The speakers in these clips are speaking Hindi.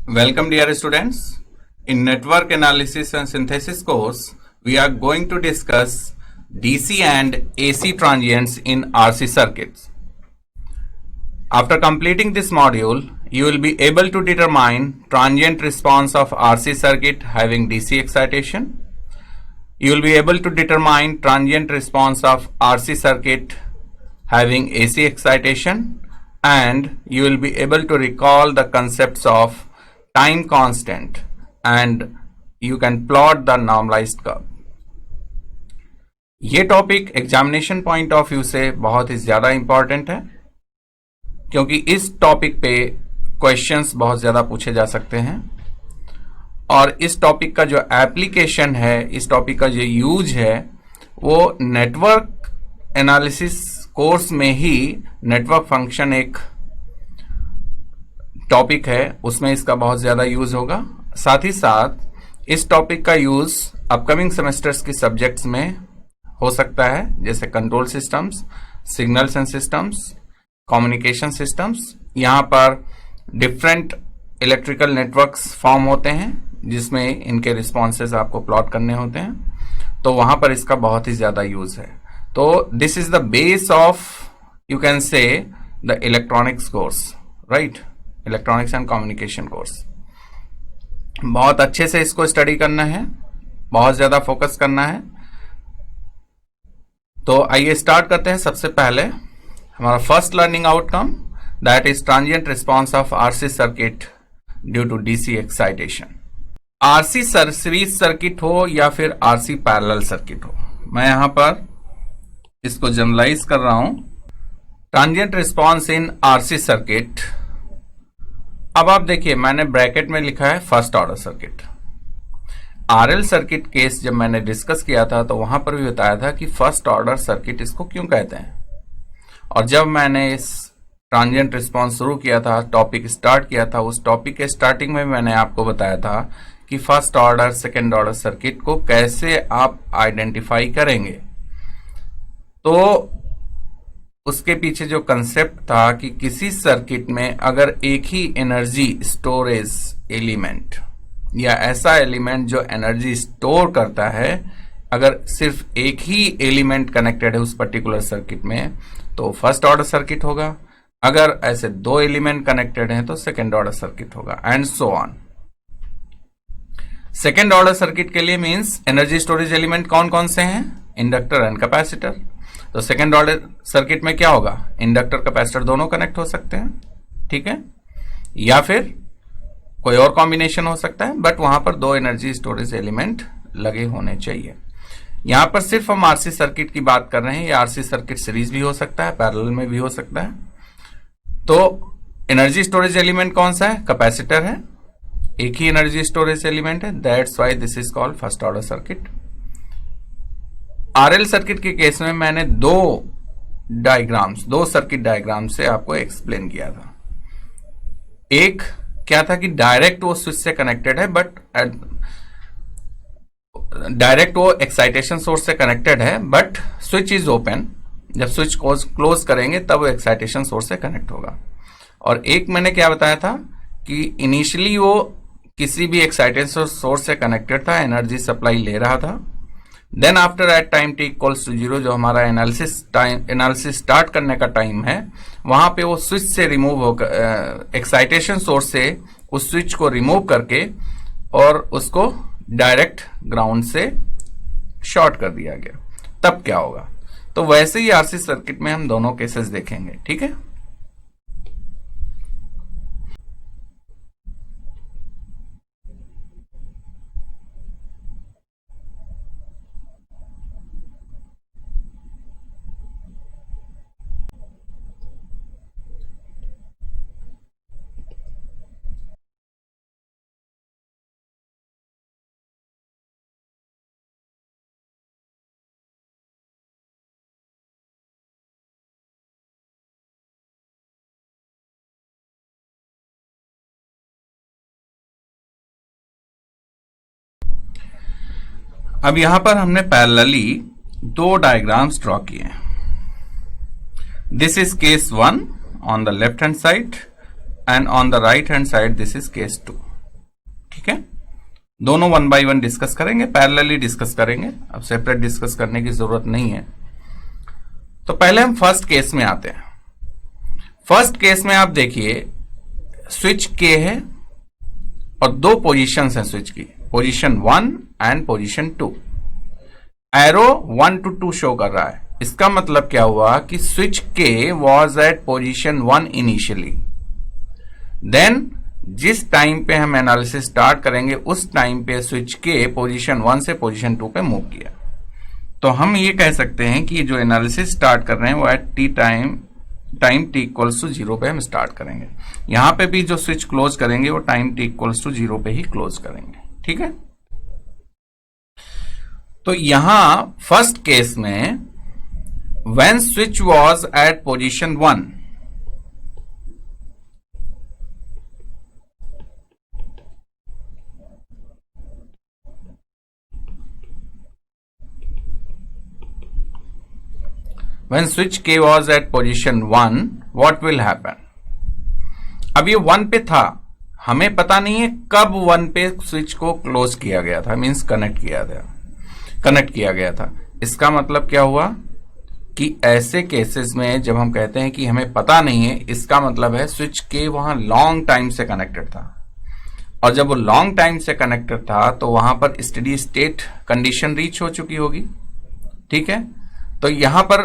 Welcome dear students. In Network Analysis and Synthesis course, we are going to discuss DC and AC transients in RC circuits. After completing this module, you will be able to determine transient response of RC circuit having DC excitation. You will be able to determine transient response of RC circuit having AC excitation, and you will be able to recall the concepts of time constant and you can plot the normalized curve. ये topic examination point of view से बहुत ही ज्यादा इंपॉर्टेंट है क्योंकि इस टॉपिक पे क्वेश्चंस बहुत ज्यादा पूछे जा सकते हैं और इस टॉपिक का जो एप्लीकेशन है, इस टॉपिक का जो यूज है वो नेटवर्क एनालिसिस कोर्स में ही नेटवर्क फंक्शन एक टॉपिक है, उसमें इसका बहुत ज्यादा यूज होगा। साथ ही साथ इस टॉपिक का यूज अपकमिंग सेमेस्टर्स की सब्जेक्ट्स में हो सकता है, जैसे control systems, signals and systems, communication systems. यहाँ पर डिफरेंट इलेक्ट्रिकल नेटवर्क्स फॉर्म होते हैं जिसमें इनके रिस्पॉन्सेज आपको प्लॉट करने होते हैं, तो वहां पर इसका बहुत ही ज्यादा यूज है। तो this is the base of you can से the electronics course, right, electronics and communication course. बहुत अच्छे से इसको स्टडी करना है, बहुत ज्यादा फोकस करना है। तो आइए स्टार्ट करते हैं। सबसे पहले हमारा first learning outcome, that is transient response of RC circuit due to DC excitation. RC series circuit हो या फिर आरसी पैरेलल सर्किट हो, मैं यहां पर इसको जनरलाइज कर रहा हूं। Transient response in RC circuit, अब आप देखिए मैंने ब्रैकेट में लिखा है first order circuit. RL circuit case जब मैंने डिस्कस किया था तो वहां पर भी बताया था कि फर्स्ट ऑर्डर सर्किट इसको क्यों कहते हैं, और जब मैंने इस ट्रांजिएंट रिस्पॉन्स शुरू किया था, टॉपिक स्टार्ट किया था, उस टॉपिक के स्टार्टिंग में मैंने आपको बताया था कि first order second order circuit को कैसे आप आइडेंटिफाई करेंगे। तो उसके पीछे जो कंसेप्ट था कि किसी सर्किट में अगर एक ही एनर्जी स्टोरेज एलिमेंट या ऐसा एलिमेंट जो एनर्जी स्टोर करता है, अगर सिर्फ एक ही एलिमेंट कनेक्टेड है उस पर्टिकुलर सर्किट में तो फर्स्ट ऑर्डर सर्किट होगा, अगर ऐसे दो एलिमेंट कनेक्टेड हैं तो सेकेंड ऑर्डर सर्किट होगा, and so on. Second order circuit के लिए मींस एनर्जी स्टोरेज एलिमेंट कौन कौन से हैं, इंडक्टर एंड कैपेसिटर। तो सेकेंड ऑर्डर सर्किट में क्या होगा, इंडक्टर कैपेसिटर दोनों कनेक्ट हो सकते हैं, ठीक है, या फिर कोई और कॉम्बिनेशन हो सकता है, बट वहां पर दो एनर्जी स्टोरेज एलिमेंट लगे होने चाहिए। यहां पर सिर्फ हम आरसी सर्किट की बात कर रहे हैं, या आरसी सर्किट सीरीज भी हो सकता है, पैरेलल में भी हो सकता है। तो एनर्जी स्टोरेज एलिमेंट कौन सा है, कैपेसिटर है, एक ही एनर्जी स्टोरेज एलिमेंट है, that's why this is called first order circuit. RL circuit के केस में मैंने दो सर्किट डायग्राम से आपको एक्सप्लेन किया था। एक क्या था कि डायरेक्ट वो स्विच से कनेक्टेड है, बट डायरेक्ट वो एक्साइटेशन सोर्स से कनेक्टेड है, बट स्विच इज ओपन, जब स्विच क्लोज करेंगे तब वो एक्साइटेशन सोर्स से कनेक्ट होगा। और एक मैंने क्या बताया था कि इनिशियली वो किसी भी एक्साइटेशन सोर्स से कनेक्टेड था, एनर्जी सप्लाई ले रहा था, then after at time t equals to 0, जो हमारा एनालिसिस स्टार्ट करने का टाइम है, वहां पे वो स्विच से रिमूव होकर एक्साइटेशन सोर्स से उस स्विच को रिमूव करके और उसको डायरेक्ट ग्राउंड से शॉर्ट कर दिया गया, तब क्या होगा। तो वैसे ही आरसी सर्किट में हम दोनों केसेस देखेंगे, ठीक है। अब यहां पर हमने पैरेलली दो डायग्राम्स ड्रॉ किए हैं। This is case 1 on the left hand side and on the right hand side this is case 2. ठीक है, दोनों 1 बाय 1 डिस्कस करेंगे, पैरेलली डिस्कस करेंगे, अब सेपरेट डिस्कस करने की जरूरत नहीं है। तो पहले हम फर्स्ट केस में आते हैं। फर्स्ट केस में आप देखिए स्विच के है और दो पोजीशंस हैं स्विच की, position 1 and position 2। Arrow 1 to 2 show कर रहा है। इसका मतलब क्या हुआ कि switch k was at position 1 initially, then जिस टाइम पे हम एनालिसिस स्टार्ट करेंगे उस टाइम पे स्विच के पोजीशन 1 से पोजीशन 2 पे मूव किया। तो हम ये कह सकते हैं कि जो एनालिसिस स्टार्ट कर रहे हैं वो at time t equals to 0 पे हम स्टार्ट करेंगे। यहां पे भी जो स्विच क्लोज करेंगे वो टाइम t इक्वल्स टू 0 पे ही क्लोज करेंगे। ठीक है, तो यहां फर्स्ट केस में when switch was at position 1, when switch K was at position 1, what will happen? अब ये 1 पे था, हमें पता नहीं है कब 1 पे स्विच को क्लोज किया गया था, मींस कनेक्ट किया गया था। इसका मतलब क्या हुआ कि ऐसे केसेस में जब हम कहते हैं कि हमें पता नहीं है, इसका मतलब है स्विच के वहां लॉन्ग टाइम से कनेक्टेड था, और जब वो लॉन्ग टाइम से कनेक्टेड था तो वहां पर स्टेडी स्टेट कंडीशन रीच हो चुकी होगी। ठीक है, तो यहां पर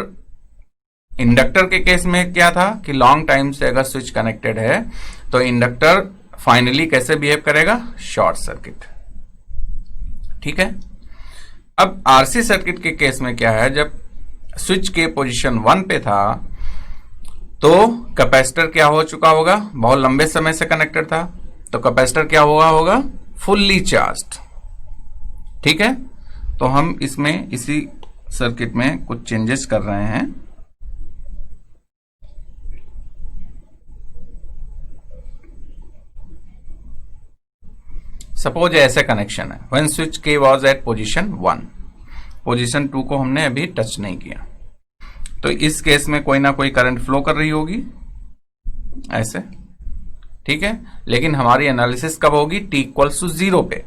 इंडक्टर के केस में क्या था कि लॉन्ग टाइम से अगर स्विच कनेक्टेड है तो इंडक्टर फाइनली कैसे बिहेव करेगा, शॉर्ट सर्किट। ठीक है, अब आरसी सर्किट के केस में क्या है, जब स्विच के पोजीशन 1 पे था तो कैपेसिटर क्या हो चुका होगा, बहुत लंबे समय से कनेक्टेड था, तो कैपेसिटर क्या होगा फुल्ली चार्ज्ड। ठीक है, तो हम इसमें इसी सर्किट में कुछ चेंजेस कर रहे हैं। सपोज ऐसे कनेक्शन है, when switch k was at position 1, position 2 को हमने अभी टच नहीं किया, तो इस केस में कोई ना कोई करंट फ्लो कर रही होगी ऐसे। ठीक है, लेकिन हमारी एनालिसिस कब होगी, t इक्वल्स टू 0 पे।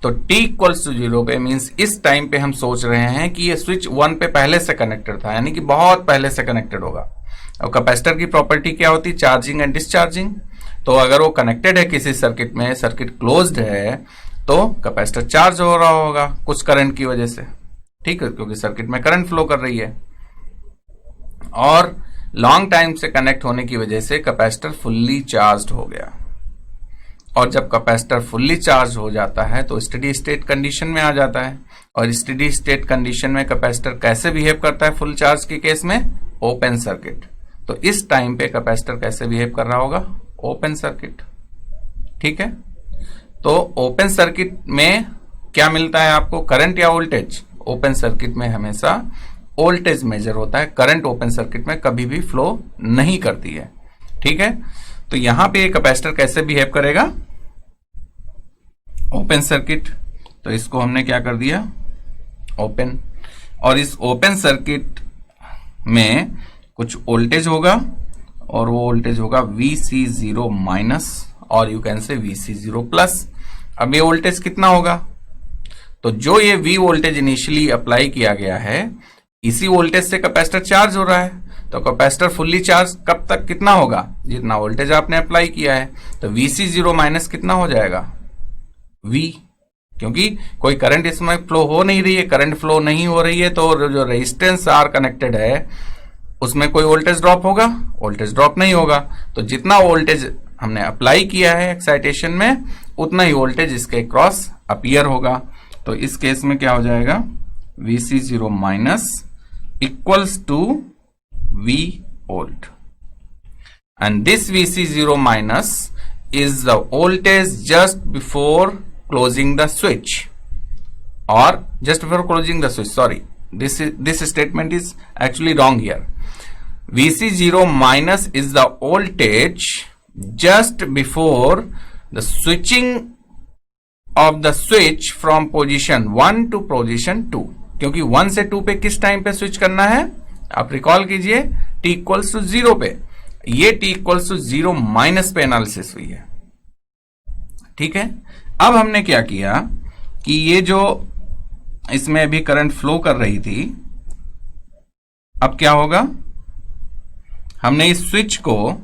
तो t इक्वल्स टू 0 पे मींस इस टाइम पे हम सोच रहे हैं कि ये स्विच 1 पे पहले से कनेक्टेड था, यानी कि बहुत पहले से कनेक्टेड होगा। और कैपेसिटर की प्रॉपर्टी क्या होती है, चार्जिंग एंड डिस्चार्जिंग। तो अगर वो कनेक्टेड है किसी सर्किट में, सर्किट क्लोज्ड है, तो कैपेसिटर चार्ज हो रहा होगा कुछ करंट की वजह से। ठीक है, क्योंकि सर्किट में करंट फ्लो कर रही है, और लॉन्ग टाइम से कनेक्ट होने की वजह से कैपेसिटर फुल्ली चार्ज हो गया। और जब कैपेसिटर फुल्ली चार्ज हो जाता है तो स्टेडी स्टेट कंडीशन में आ जाता है, और स्टेडी स्टेट कंडीशन में कैपेसिटर कैसे बिहेव करता है फुल चार्ज के केस में, ओपन सर्किट। तो इस टाइम पे कैपेसिटर कैसे बिहेव कर रहा होगा, ओपन सर्किट। ठीक है, तो ओपन सर्किट में क्या मिलता है आपको, करंट या वोल्टेज। ओपन सर्किट में हमेशा वोल्टेज मेजर होता है, करंट ओपन सर्किट में कभी भी फ्लो नहीं करती है। ठीक है, तो यहां पे कैपेसिटर कैसे बिहेव करेगा, ओपन सर्किट। तो इसको हमने क्या कर दिया, ओपन, और इस ओपन सर्किट में कुछ वोल्टेज होगा, और वो वोल्टेज होगा Vc0 माइनस, और यू कैन से Vc0 प्लस। अब ये वोल्टेज कितना होगा, तो जो ये V वोल्टेज इनिशियली अप्लाई किया गया है, इसी वोल्टेज से कैपेसिटर चार्ज हो रहा है। तो कैपेसिटर फुल्ली चार्ज कब तक कितना होगा, जितना वोल्टेज आपने अप्लाई किया है। तो Vc0 माइनस कितना हो जाएगा, V, क्योंकि कोई करंट इसमें फ्लो हो नहीं रही है, करंट फ्लो नहीं हो रही है, तो जो रेजिस्टेंस R कनेक्टेड है उसमें कोई वोल्टेज ड्रॉप होगा, वोल्टेज ड्रॉप नहीं होगा। तो जितना वोल्टेज हमने अप्लाई किया है एक्साइटेशन में, उतना ही वोल्टेज इसके क्रॉस अपीयर होगा। तो इस केस में क्या हो जाएगा, Vc0 minus equals to V volt, and this Vc0 minus is the voltage just before closing the switch, और just before closing the switch, sorry, this statement is actually wrong here. Vc0 minus is the voltage just before the switching of the switch from position 1 to position 2, क्योंकि 1 से 2 पे किस टाइम पे स्विच करना है, आप रिकॉल कीजिए, t इक्वल्स टू 0 पे। ये t इक्वल्स टू 0 माइनस पे एनालिसिस हुई है। ठीक है, अब हमने क्या किया कि ये जो इसमें अभी करंट फ्लो कर रही थी, अब क्या होगा, हमने इस स्विच को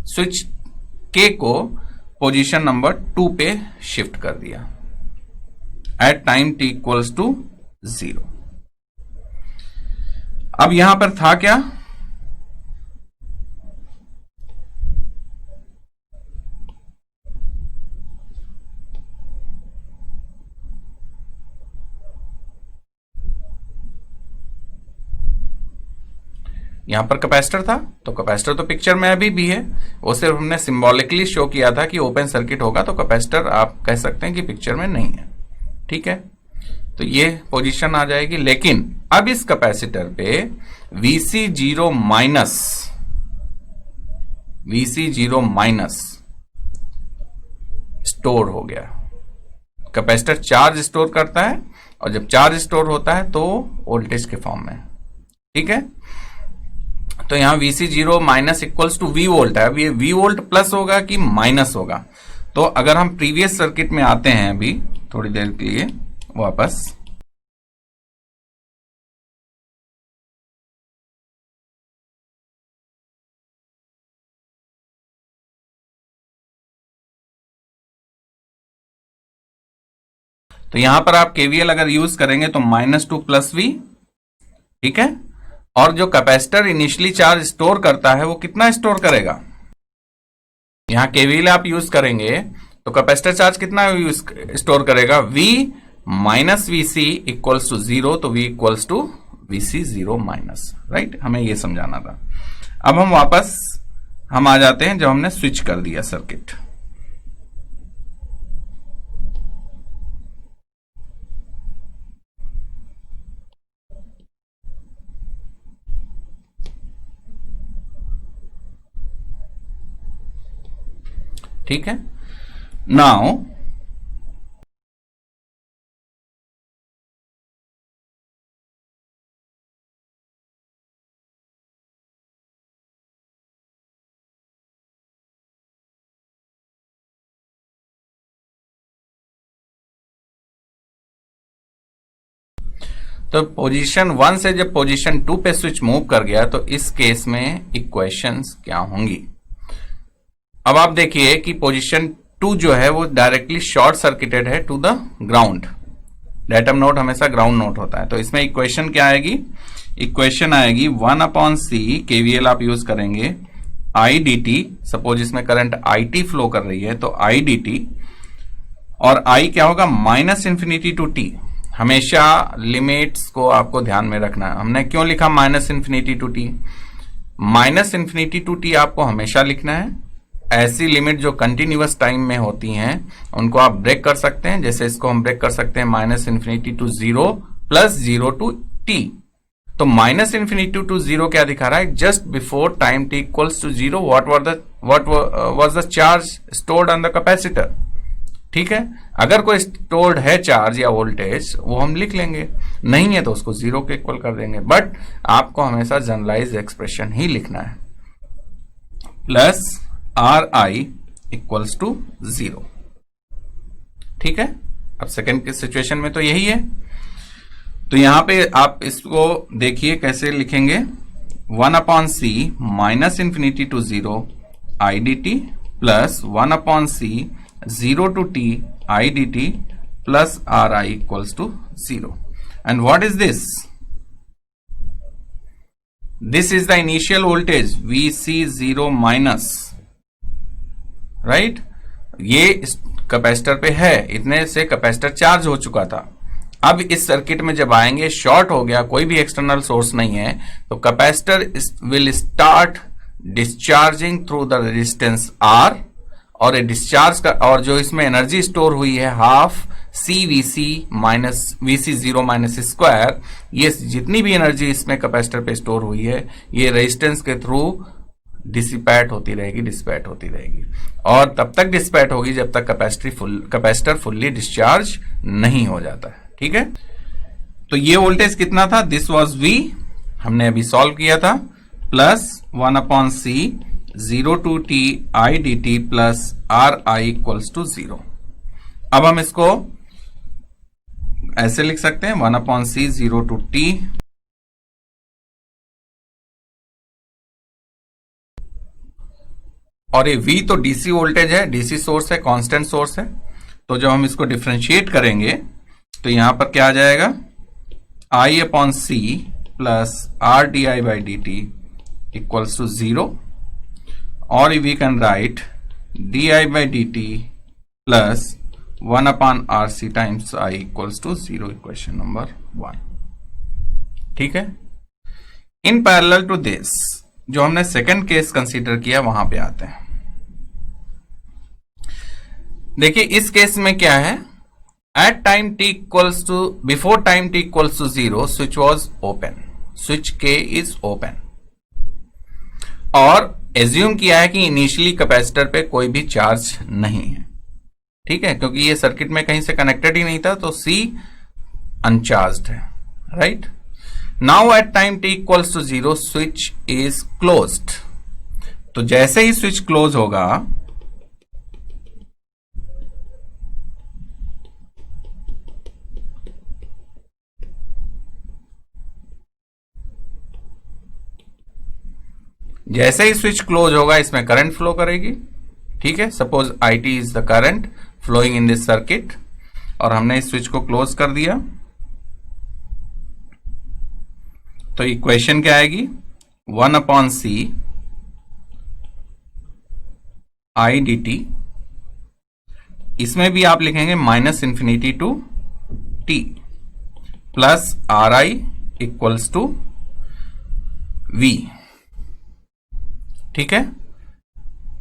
स्विच के को पोजीशन नंबर 2 पे शिफ्ट कर दिया at time t equals to 0। अब यहां पर था क्या, यहां पर कैपेसिटर था, तो कैपेसिटर तो पिक्चर में अभी भी है, वो सिर्फ हमने सिंबॉलिकली शो किया था कि ओपन सर्किट होगा, तो कैपेसिटर आप कह सकते हैं कि पिक्चर में नहीं है। ठीक है, तो ये पोजीशन आ जाएगी। लेकिन अब इस कैपेसिटर पे Vc0 माइनस स्टोर हो गया। कैपेसिटर चार्ज स्टोर करता है, और जब चार्ज स्टोर होता है तो वोल्टेज के फॉर्म में। ठीक है, तो यहां Vc0 minus equals to V volt है। अब ये V वोल्ट प्लस होगा कि माइनस होगा, तो अगर हम प्रीवियस सर्किट में आते हैं अभी थोड़ी देर के लिए वापस, तो यहां पर आप केवीएल अगर यूज करेंगे तो -2 + V। ठीक है, और जो कैपेसिटर इनिशियली चार्ज स्टोर करता है वो कितना स्टोर करेगा, यहां केवीएल आप यूज करेंगे तो कैपेसिटर चार्ज कितना यूज स्टोर करेगा, V minus Vc equals to 0, तो V equals to Vc0 minus. Right, हमें ये समझाना था। अब हम वापस आ जाते हैं जब हमने स्विच कर दिया सर्किट। ठीक है, नाउ तो पोजीशन 1 से जब पोजीशन 2 पे स्विच मूव कर गया, तो इस केस में इक्वेशंस क्या होंगी। अब आप देखिए कि पोजीशन 2 जो है वो डायरेक्टली शॉर्ट सर्किटेड है to the ground. Datum node हमेशा ग्राउंड नोड होता है, तो इसमें इक्वेशन क्या आएगी, इक्वेशन आएगी 1/C, केवीएल आप यूज करेंगे, I dt, सपोज इसमें करंट IT फ्लो कर रही है तो I dt, और I क्या होगा, -∞ टू t। हमेशा लिमिट्स को आपको ध्यान में रखना है। हमने क्यों लिखा -∞ टू t, -∞ टू t आपको हमेशा लिखना है। ऐसी लिमिट जो कंटिन्यूअस टाइम में होती हैं उनको आप ब्रेक कर सकते हैं, जैसे इसको हम ब्रेक कर सकते हैं -∞ टू 0 + 0 टू t। तो -∞ टू 0 क्या दिखा रहा है, just before time t equals to 0 what was the charge stored on the capacitor. ठीक है, अगर कोई स्टोर्ड है चार्ज या वोल्टेज वो हम लिख लेंगे, नहीं है तो उसको 0 के इक्वल कर देंगे, बट आपको हमेशा जनरलाइज एक्सप्रेशन ही लिखना है, प्लस Ri इक्वल्स टू 0। ठीक है, अब सेकेंड की सिचुएशन में तो यही है, तो यहां पे आप इसको देखिए कैसे लिखेंगे, 1/C -∞ to 0 I dt plus 1/C 0 to t I dt plus Ri equals to 0. And what is this? This is the initial voltage Vc0 minus, right? ये कैपेसिटर पे है, इतने से कैपेसिटर चार्ज हो चुका था। अब इस सर्किट में जब आएंगे, शॉर्ट हो गया, कोई भी एक्सटर्नल सोर्स नहीं है, तो capacitor will start discharging through the resistance R, और ये डिस्चार्ज का, और जो इसमें एनर्जी स्टोर हुई है half CVc minus Vc0 minus square, ये जितनी भी एनर्जी इसमें कैपेसिटर पे स्टोर हुई है ये रेजिस्टेंस के थ्रू डिसिपेट होती रहेगी, और तब तक डिसिपेट होगी जब तक कैपेसिटर फुल्ली डिस्चार्ज नहीं हो जाता है। ठीक है, तो ये वोल्टेज कितना था, दिस वाज V, हमने अभी सॉल्व किया था, plus 1/C 0 to T I D T plus R I equals to 0। अब हम इसको ऐसे लिख सकते हैं 1/c 0 टू टी और ये V तो डीसी वोल्टेज है, डीसी सोर्स है, कांस्टेंट सोर्स है। तो जब हम इसको डिफरेंशिएट करेंगे तो यहां पर क्या आ जाएगा I/C plus R D I by D T equals to 0 और we can write D I by D T plus 1/RC times I equals to 0, equation number 1। ठीक है। इन पैरेलल टू दिस जो हमने सेकंड केस कंसीडर किया वहां पे आते हैं। देखिए इस केस में क्या है, at time t equals to before time t equals to 0 switch was open, switch K is open और एज्यूम किया है कि इनिशियली कैपेसिटर पे कोई भी चार्ज नहीं है। ठीक है, क्योंकि ये सर्किट में कहीं से कनेक्टेड ही नहीं था तो C अनचार्ज्ड है, right. Now at time t equals to 0 switch is closed. तो जैसे ही स्विच क्लोज होगा इसमें करंट फ्लो करेगी। ठीक है, suppose IT is the current flowing in this circuit और हमने इस स्विच को क्लोज कर दिया तो इक्वेशन क्या आएगी 1/C I dt। इसमें भी आप लिखेंगे -∞ to t plus RI equals to V। ठीक है,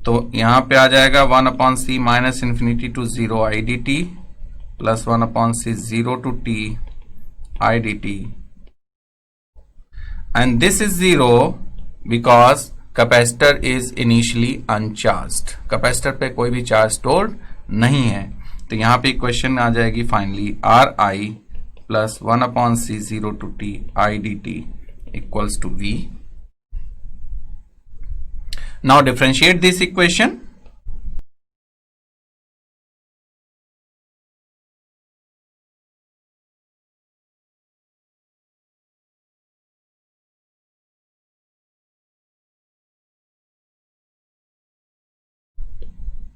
तो यहां पे आ जाएगा 1/C -∞ to 0 I dt plus 1/C 0 to t I dt and this is 0 because capacitor is initially uncharged। Capacitor पे कोई भी चार्ज स्टोर्ड नहीं है तो यहां पे इक्वेशन आ जाएगी finally RI plus 1/C 0 to t I dt equals to V। Now differentiate this equation।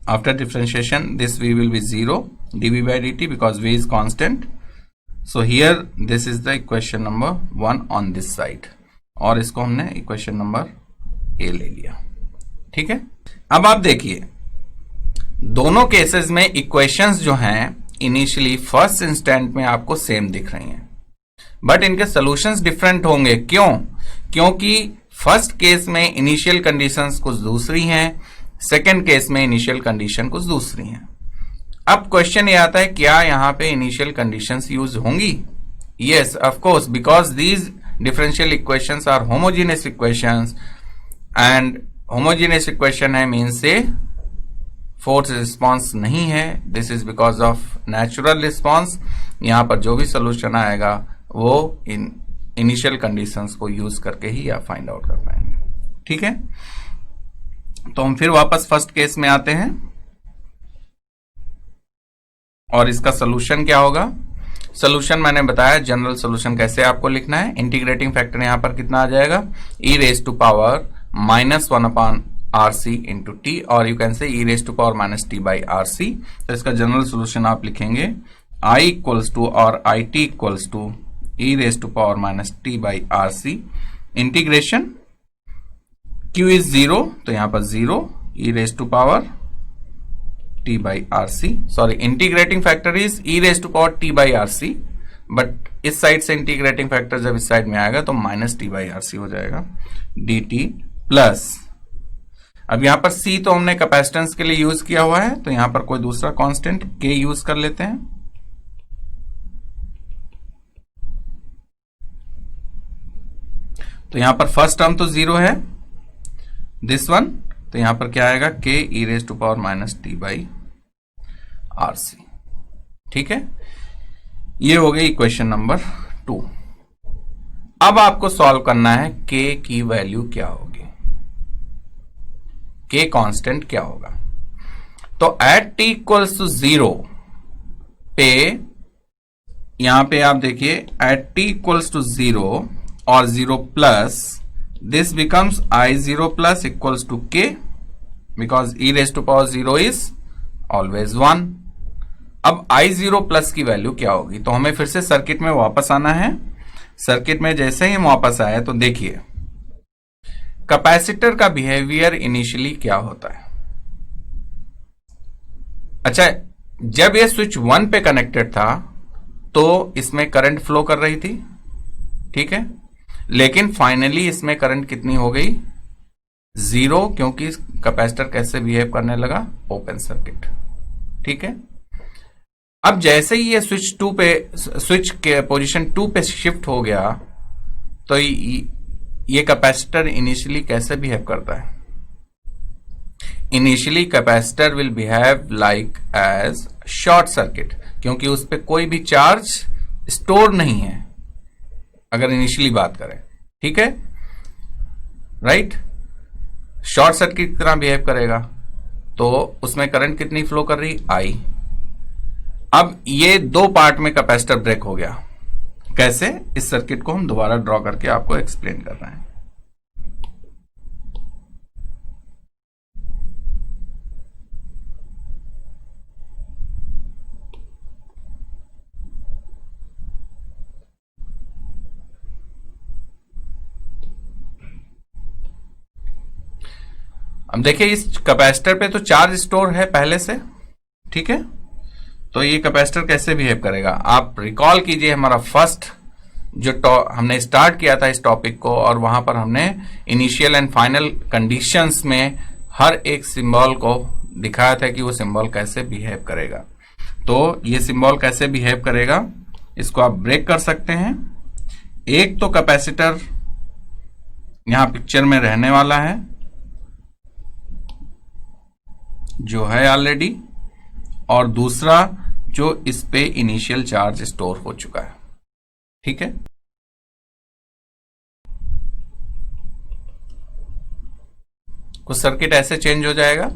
After differentiation this V will be 0 dV by dt because V is constant। So here this is the equation number 1 on this side और इसको हमने equation number A ले लिया। ठीक है, अब आप देखिए दोनों केसेस में इक्वेशंस जो हैं इनिशियली फर्स्ट इंस्टेंट में आपको सेम दिख रही हैं बट इनके सॉल्यूशंस डिफरेंट होंगे। क्यों? क्योंकि फर्स्ट केस में इनिशियल कंडीशंस कुछ दूसरी हैं, सेकंड केस में इनिशियल कंडीशन कुछ दूसरी हैं। अब क्वेश्चन ये आता है क्या यहां पे इनिशियल कंडीशंस यूज होंगी? Yes of course, because these differential equations are homogeneous equations and homogeneous equation है मीन से फोर्स रिस्पॉन्स नहीं है, this is because of natural response. यहां पर जो भी सोल्यूशन आएगा वो इन इनिशियल कंडीशंस को यूज करके ही आप फाइंड आउट कर पाएंगे। ठीक है, तो हम फिर वापस फर्स्ट केस में आते हैं और इसका सोल्यूशन क्या होगा। सोल्यूशन मैंने बताया जनरल सोल्यूशन कैसे आपको लिखना है। इंटीग्रेटिंग फैक्टर यहां पर कितना आ जाएगा e raise to power -1/RC into t और you can say e raise to power -t by RC। तो इसका जनरल सोल्यूशन आप लिखेंगे I इक्वल्स टू और IT equals to e raise to power -t by RC integration Q is 0 तो यहां पर 0 e raise to power t by RC। Sorry, integrating factor is e raise to power t by RC but इस साइड से इंटीग्रेटिंग फैक्टर जब इस साइड में आएगा तो -t बाई RC हो जाएगा dt प्लस अब यहां पर C तो हमने कैपेसिटेंस के लिए यूज किया हुआ है तो यहां पर कोई दूसरा कांस्टेंट K यूज कर लेते हैं। तो यहां पर फर्स्ट टर्म तो 0 है, दिस वन, तो यहां पर क्या आएगा K e raise to power -t by RC। ठीक है, ये हो गई इक्वेशन नंबर 2। अब आपको सॉल्व करना है K की वैल्यू क्या होगी। K कांस्टेंट क्या होगा। तो एट t इक्वल्स टू 0 पे यहां पे आप देखिए एट t इक्वल्स टू 0 और 0 plus this becomes I0 plus equals to K because e raise to power 0 is always 1। अब I0 प्लस की वैल्यू क्या होगी, तो हमें फिर से सर्किट में वापस आना है। सर्किट में जैसे ही हम वापस आए तो देखिए कैपेसिटर का बिहेवियर इनिशियली क्या होता है। अच्छा, जब ये स्विच 1 पे कनेक्टेड था तो इसमें करंट फ्लो कर रही थी, ठीक है, लेकिन फाइनली इसमें करंट कितनी हो गई, 0, क्योंकि कैपेसिटर कैसे बिहेव करने लगा, ओपन सर्किट, ठीक है। अब जैसे ही ये स्विच के पोजीशन 2 पे शिफ्ट हो गया तो ये कैपेसिटर इनिशियली कैसे बिहेव करता है। Initially capacitor will behave like as short circuit, क्योंकि उस पर कोई भी चार्ज स्टोर नहीं है अगर इनिशियली बात करें, ठीक है, राइट। शॉर्ट सर्किट की तरह बिहेव करेगा तो उसमें करंट कितनी फ्लो कर रही, I। अब ये 2 पार्ट में कैपेसिटर ब्रेक हो गया, कैसे, इस सर्किट को हम दोबारा ड्रॉ करके आपको एक्सप्लेन कर रहे हैं। अब देखिए इस कैपेसिटर पे तो चार्ज स्टोर है पहले से, ठीक है, तो ये कैपेसिटर कैसे बिहेव करेगा। आप रिकॉल कीजिए हमारा फर्स्ट जो हमने स्टार्ट किया था इस टॉपिक को, और वहां पर हमने इनिशियल एंड फाइनल कंडीशंस में हर एक सिंबल को दिखाया था कि वो सिंबल कैसे बिहेव करेगा। तो ये सिंबल कैसे बिहेव करेगा इसको आप ब्रेक कर सकते हैं। एक तो कैपेसिटर यहां पिक्चर में रहने वाला है जो है ऑलरेडी, और दूसरा जो इस पे इनिशियल चार्ज स्टोर हो चुका है, ठीक है। कुछ सर्किट ऐसे चेंज हो जाएगा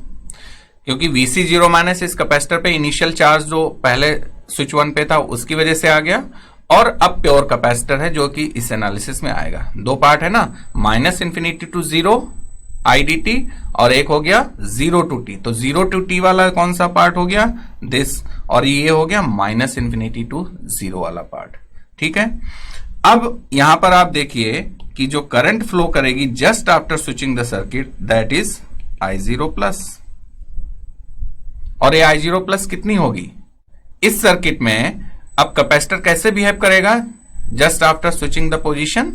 क्योंकि Vc0 माइनस इस कैपेसिटर पे इनिशियल चार्ज जो पहले स्विच 1 पे था उसकी वजह से आ गया, और अब प्योर कैपेसिटर है जो कि इस एनालिसिस में आएगा। 2 पार्ट है ना, -∞ टू 0 IDT और एक हो गया 0 टू t। तो 0 टू t वाला कौन सा पार्ट हो गया, दिस, और ये हो गया -∞ टू 0 वाला पार्ट, ठीक है। अब यहां पर आप देखिए कि जो करंट फ्लो करेगी just after switching the circuit that is I0 plus, और ये I0 प्लस कितनी होगी इस सर्किट में। अब कैपेसिटर कैसे बिहेव करेगा just after switching the position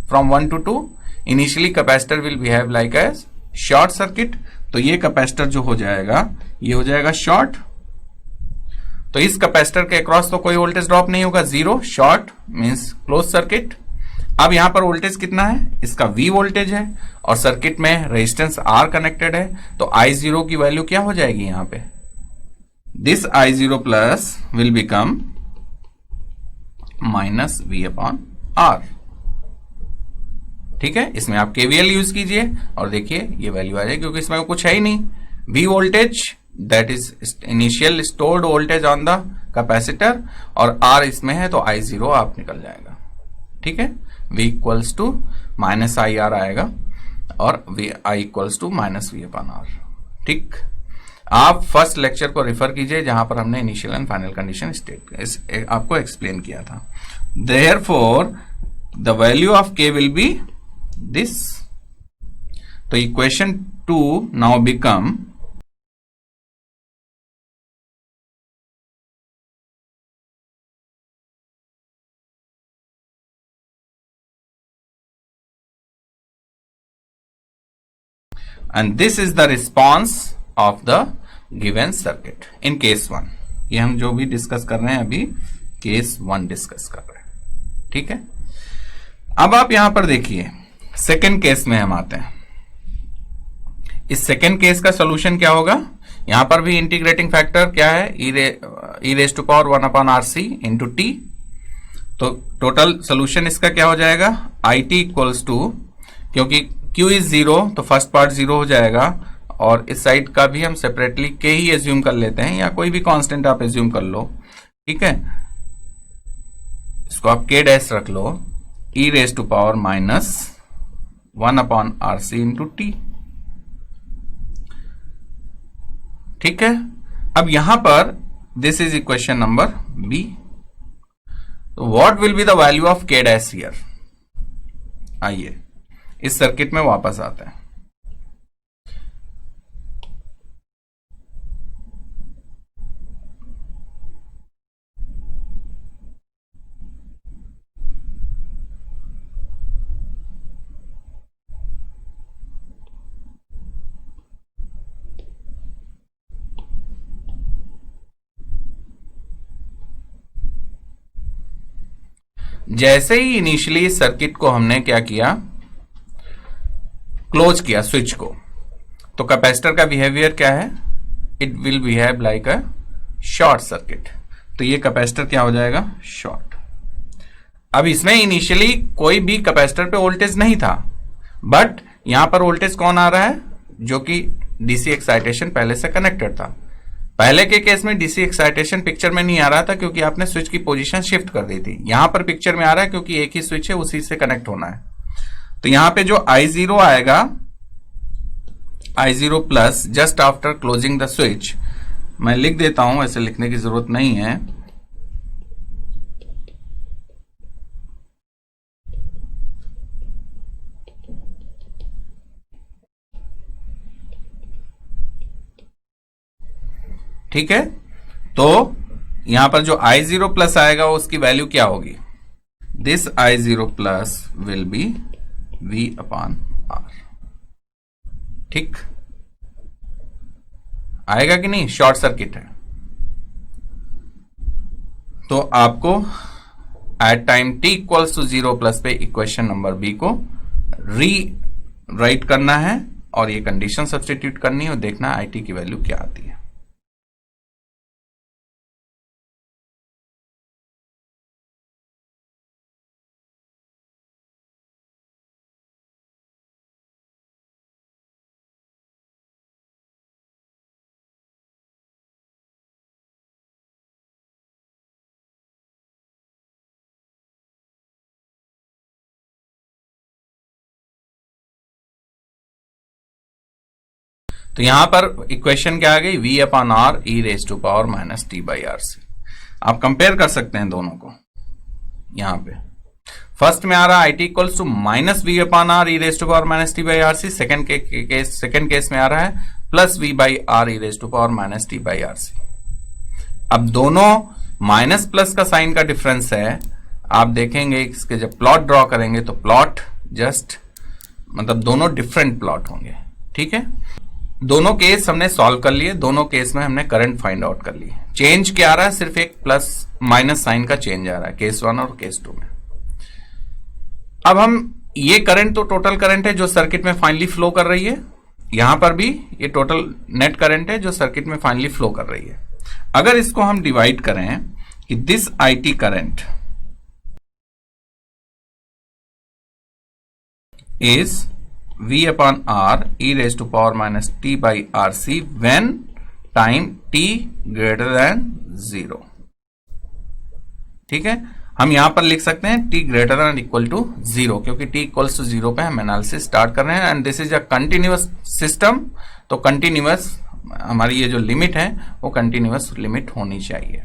from 1 to 2, initially capacitor will behave like as short circuit. तो ये कैपेसिटर जो हो जाएगा ये हो जाएगा शॉर्ट, तो इस कैपेसिटर के अक्रॉस तो कोई वोल्टेज ड्रॉप नहीं होगा, 0, शॉर्ट मींस क्लोज सर्किट। अब यहां पर वोल्टेज कितना है, इसका V वोल्टेज है और सर्किट में रेजिस्टेंस R कनेक्टेड है, तो I0 की वैल्यू क्या हो जाएगी यहां पे, this I0 plus will become -V/R, ठीक है। इसमें आप KVL यूज कीजिए और देखिए ये वैल्यू आ जाएगी, क्योंकि इसमें कुछ है ही नहीं। V voltage that is initial stored voltage on the capacitor, और R इसमें है तो I0 आप निकल जाएगा, ठीक है। V इक्वल्स टू -IR आएगा और I इक्वल्स टू -V/R, ठीक। आप फर्स्ट लेक्चर को रेफर कीजिए जहां पर हमने इनिशियल एंड फाइनल कंडीशन आपको एक्सप्लेन किया था। Therefore the value of K will be this. तो equation 2 now become and this is the response of the given circuit in case 1। ये हम जो भी डिस्कस कर रहे हैं अभी केस 1 डिस्कस कर रहे हैं, ठीक है। अब आप यहां पर देखिए सेकेंड केस में हम आते हैं। इस सेकेंड केस का सोल्यूशन क्या होगा, यहां पर भी इंटीग्रेटिंग फैक्टर क्या है, e raise to power 1/RC into T. तो टोटल सोल्यूशन इसका क्या हो जाएगा, IT इक्वल्स टू, क्योंकि Q इज 0 तो फर्स्ट पार्ट 0 हो जाएगा और इस साइड का भी हम सेपरेटली के ही एज्यूम कर लेते हैं, या कोई भी कांस्टेंट आप एज्यूम कर लो, ठीक है। इसको आप के डैश रख लो, e raise to power minus 1 upon R C into T, ठीक है। अब यहां पर this is equation number B. What will be the value of K dash here. आइए इस सर्किट में वापस आते हैं। जैसे ही इनिशियली इस सर्किट को हमने क्या किया, क्लोज किया स्विच को, तो कैपेसिटर का बिहेवियर क्या है, it will behave like a short circuit. तो ये कैपेसिटर क्या हो जाएगा, शॉर्ट। अब इसमें इनिशियली कोई भी कैपेसिटर पे वोल्टेज नहीं था, बट यहां पर वोल्टेज कौन आ रहा है, जो कि डीसी एक्साइटेशन पहले से कनेक्टेड था। पहले के केस में डीसी एक्साइटेशन पिक्चर में नहीं आ रहा था क्योंकि आपने स्विच की पोजीशन शिफ्ट कर दी थी। यहां पर पिक्चर में आ रहा है क्योंकि एक ही स्विच है, उसी से कनेक्ट होना है। तो यहां पे जो I0 आएगा, I0 plus just after closing the switch, मैं लिख देता हूं, ऐसे लिखने की जरूरत नहीं है। ठीक है, तो यहां पर जो I0 प्लस आएगा उसकी वैल्यू क्या होगी, this I0 plus will B V upon R। ठीक आएगा कि नहीं, शॉर्ट सर्किट है। तो आपको at time t equals to 0 plus पे इक्वेशन नंबर बी को री राइट करना है और ये कंडीशन सब्स्टिट्यूट करनी है और देखना है IT की वैल्यू क्या आती है। तो यहां पर इक्वेशन क्या आ गई, V upon R E raise to power minus T by R C. आप कंपेयर कर सकते हैं दोनों को। यहां पे फर्स्ट में आ रहा है IT equals to minus V upon R E raise to power minus T by R C. Second case में आ रहा है plus V by R E raise to power minus T by R C. अब दोनों माइनस प्लस का साइन का डिफरेंस है। आप देखेंगे इसके जब प्लॉट ड्रॉ करेंगे तो प्लॉट जस्ट मतलब दोनों डिफरेंट प्लॉट होंगे। ठीक है, दोनों केस हमने सॉल्व कर लिए, दोनों केस में हमने करंट फाइंड आउट कर लिए। चेंज क्या आ रहा है, सिर्फ एक प्लस माइनस साइन का चेंज आ रहा है केस 1 और केस 2 में। अब हम ये करंट तो टोटल करंट है जो सर्किट में फाइनली फ्लो कर रही है, यहां पर भी ये टोटल नेट करंट है जो सर्किट में फाइनली फ्लो कर रही है। अगर इसको हम डिवाइड करें कि this IT current is V upon R e raised to power minus t by RC when time t greater than 0। ठीक है, हम यहां पर लिख सकते हैं t greater than equal to 0 क्योंकि t equals to 0 पे हम एनालिसिस स्टार्ट कर रहे हैं and this is a continuous system. तो कंटिन्यूअस हमारी ये जो लिमिट है वो कंटिन्यूअस लिमिट होनी चाहिए।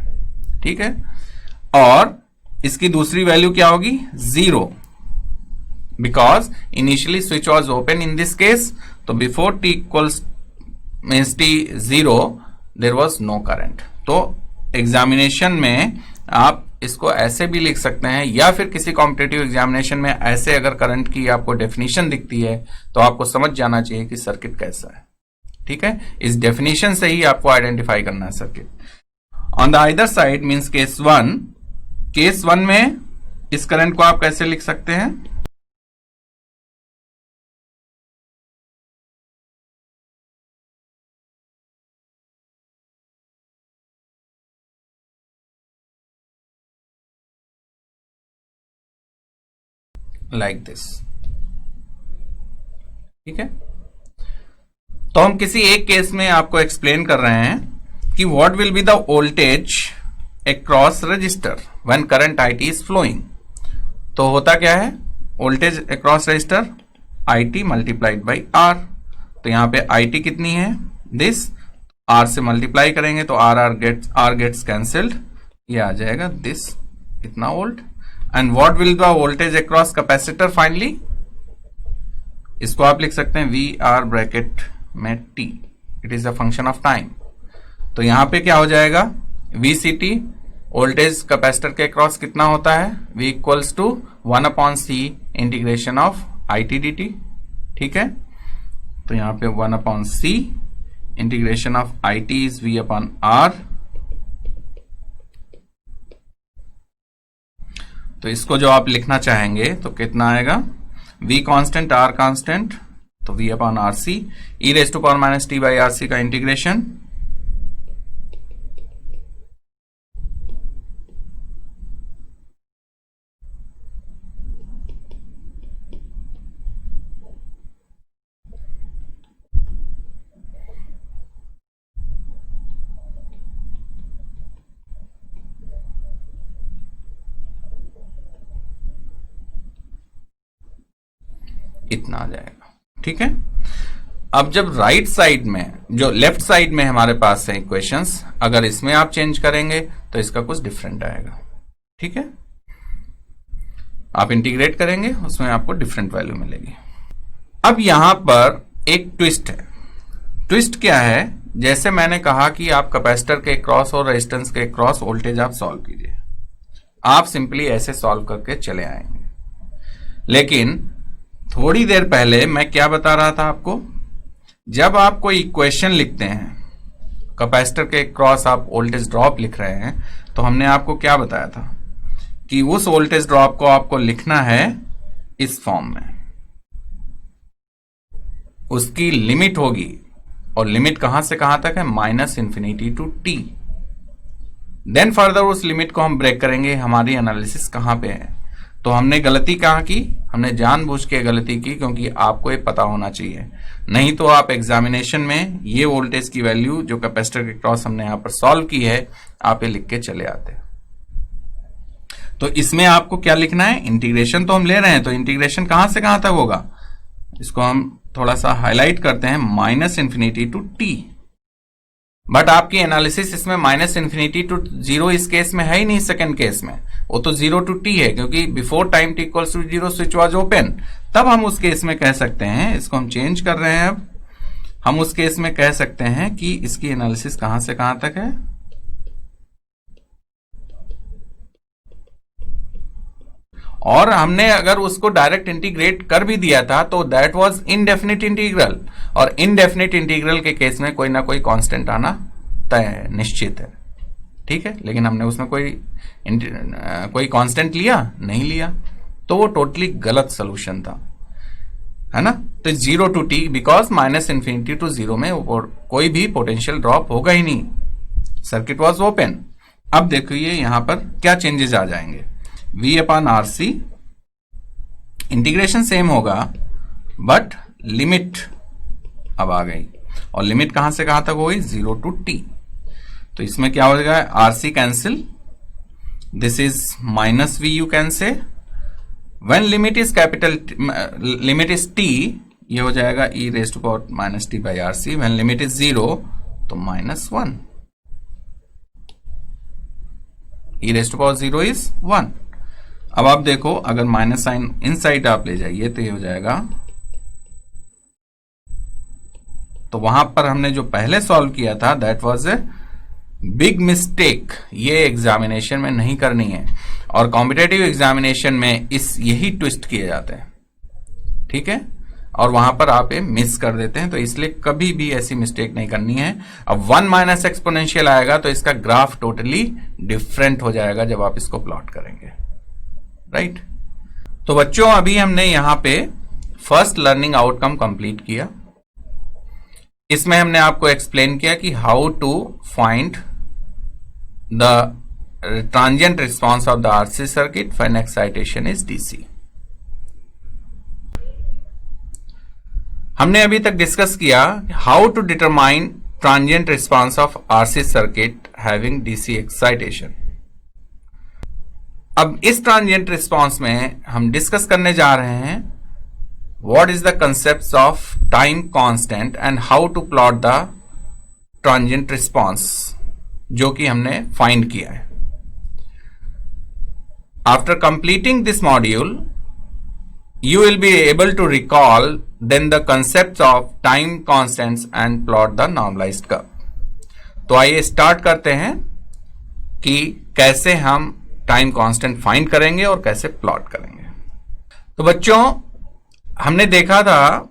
ठीक है, और इसकी दूसरी वैल्यू क्या होगी, 0, because initially switch was open in this case, तो before t equals means t 0 there was no current। तो एग्जामिनेशन में आप इसको ऐसे भी लिख सकते हैं या फिर किसी कॉम्पिटिटिव एग्जामिनेशन में ऐसे अगर करंट की आपको डेफिनेशन दिखती है तो आपको समझ जाना चाहिए कि सर्किट कैसा है। ठीक है, इस डेफिनेशन से ही आपको आइडेंटिफाई करना है circuit. On the other side means case 1 में इस करंट को आप कैसे लिख सकते हैं, लाइक दिस। ठीक है, तो हम किसी एक केस में आपको एक्सप्लेन कर रहे हैं कि what will be the voltage across resistor when current IT is flowing. तो होता क्या है, voltage across resistor IT multiplied by R। तो यहां पे IT कितनी है, दिस, R से मल्टीप्लाई करेंगे तो R गेट्स कैंसिल्ड, ये आ जाएगा दिस, इतना volt. And what will the voltage across capacitor finally, इसको आप लिख सकते हैं VR ब्रैकेट में T, it is a function of time. तो यहां पे क्या हो जाएगा, VCT वोल्टेज कैपेसिटर के अक्रॉस कितना होता है, V equals to 1/C integration of IT dt। ठीक है, तो यहां पे 1/C integration of IT is V/R। तो इसको जो आप लिखना चाहेंगे तो कितना आएगा, V कांस्टेंट R कांस्टेंट, तो V/RC e⁻t/RC का इंटीग्रेशन इतना आ जाएगा। ठीक है, अब जब राइट साइड में, जो लेफ्ट साइड में हमारे पास है इक्वेशंस, अगर इसमें आप चेंज करेंगे तो इसका कुछ डिफरेंट आएगा। ठीक है, आप इंटीग्रेट करेंगे उसमें आपको डिफरेंट वैल्यू मिलेगी। अब यहां पर एक ट्विस्ट है। ट्विस्ट क्या है, जैसे मैंने कहा कि आप कैपेसिटर के क्रॉस और रेजिस्टेंस के क्रॉस वोल्टेज आप सॉल्व कीजिए, आप सिंपली ऐसे सॉल्व करके चले आएंगे। लेकिन थोड़ी देर पहले मैं क्या बता रहा था आपको, जब आप कोई इक्वेशन लिखते हैं, कैपेसिटर के क्रॉस आप वोल्टेज ड्रॉप लिख रहे हैं, तो हमने आपको क्या बताया था कि उस वोल्टेज ड्रॉप को आपको लिखना है इस फॉर्म में, उसकी लिमिट होगी, और लिमिट कहां से कहां तक है, -∞ टू t। देन फर्दर उस लिमिट को हम ब्रेक करेंगे, हमारी एनालिसिस कहां पे है। तो हमने गलती कहां की, हमने जानबूझ के गलती की, क्योंकि आपको ये पता होना चाहिए, नहीं तो आप एग्जामिनेशन में ये वोल्टेज की वैल्यू जो कैपेसिटर के क्रॉस हमने यहां पर सॉल्व की है, आप ये लिख के चले आते। तो इसमें आपको क्या लिखना है, इंटीग्रेशन तो हम ले रहे हैं, तो इंटीग्रेशन कहां से कहां तक होगा, इसको हम थोड़ा सा हाईलाइट करते हैं, -∞ टू t। बट आपकी एनालिसिस इसमें -∞ टू 0 इस केस में है ही नहीं, सेकंड केस में वो तो 0 टू t है, क्योंकि before time t equals to 0 switch was open. तब हम उस केस में कह सकते हैं, इसको हम चेंज कर रहे हैं, अब हम उस केस में कह सकते हैं कि इसकी एनालिसिस कहां से कहां तक है, और हमने अगर उसको डायरेक्ट इंटीग्रेट कर भी दिया था तो दैट वाज इनडेफिनिट इंटीग्रल, और इनडेफिनिट इंटीग्रल के केस में कोई ना कोई कांस्टेंट आना तय है, निश्चित है। ठीक है, लेकिन हमने उसमें कोई कांस्टेंट लिया नहीं लिया, तो वो टोटली गलत सोल्यूशन था, है ना। तो 0 टू t, बिकॉज -∞ टू 0 में कोई भी पोटेंशियल ड्रॉप होगा ही नहीं, सर्किट वॉज ओपन। अब देखिए यहां पर क्या चेंजेस आ जाएंगे, V/RC इंटीग्रेशन सेम होगा, बट लिमिट अब आ गई, और लिमिट कहां से कहां तक होगी, 0 टू t। तो इसमें क्या हो जाएगा, RC cancel, this is -V, you can से, when limit is capital, limit is t, ये हो जाएगा e⁻t/RC, व्हेन लिमिट इज 0 तो -1, e⁻0 इज 1। अब आप देखो, अगर माइनस साइन इन साइड आप ले जाइए तो ये हो जाएगा, तो वहां पर हमने जो पहले सॉल्व किया था that was a big mistake, ये एग्जामिनेशन में नहीं करनी है, और कॉम्पिटेटिव एग्जामिनेशन में यही ट्विस्ट किए जाते हैं। ठीक है, और वहां पर आप ये मिस कर देते हैं, तो इसलिए कभी भी ऐसी मिस्टेक नहीं करनी है। अब 1 माइनस एक्सपोनेंशियल आएगा तो इसका ग्राफ टोटली डिफरेंट हो जाएगा जब आप इसको प्लॉट करेंगे, राइट। तो बच्चों, अभी हमने यहां पे फर्स्ट लर्निंग आउटकम कंप्लीट किया। इसमें हमने आपको एक्सप्लेन किया कि how to find the transient response of the RC circuit when excitation is DC। हमने अभी तक डिस्कस किया how to determine transient response of RC circuit having DC excitation. अब इस ट्रांजिएंट रिस्पांस में हम डिस्कस करने जा रहे हैं what is the concept of time constant and how to plot the transient response, जो कि हमने फाइंड किया है। After completing this module you will be able to recall then the concepts of time constants and plot the normalized curve। तो आइए स्टार्ट करते हैं कि कैसे हम टाइम कांस्टेंट फाइंड करेंगे और कैसे प्लॉट करेंगे। तो बच्चों, हमने देखा था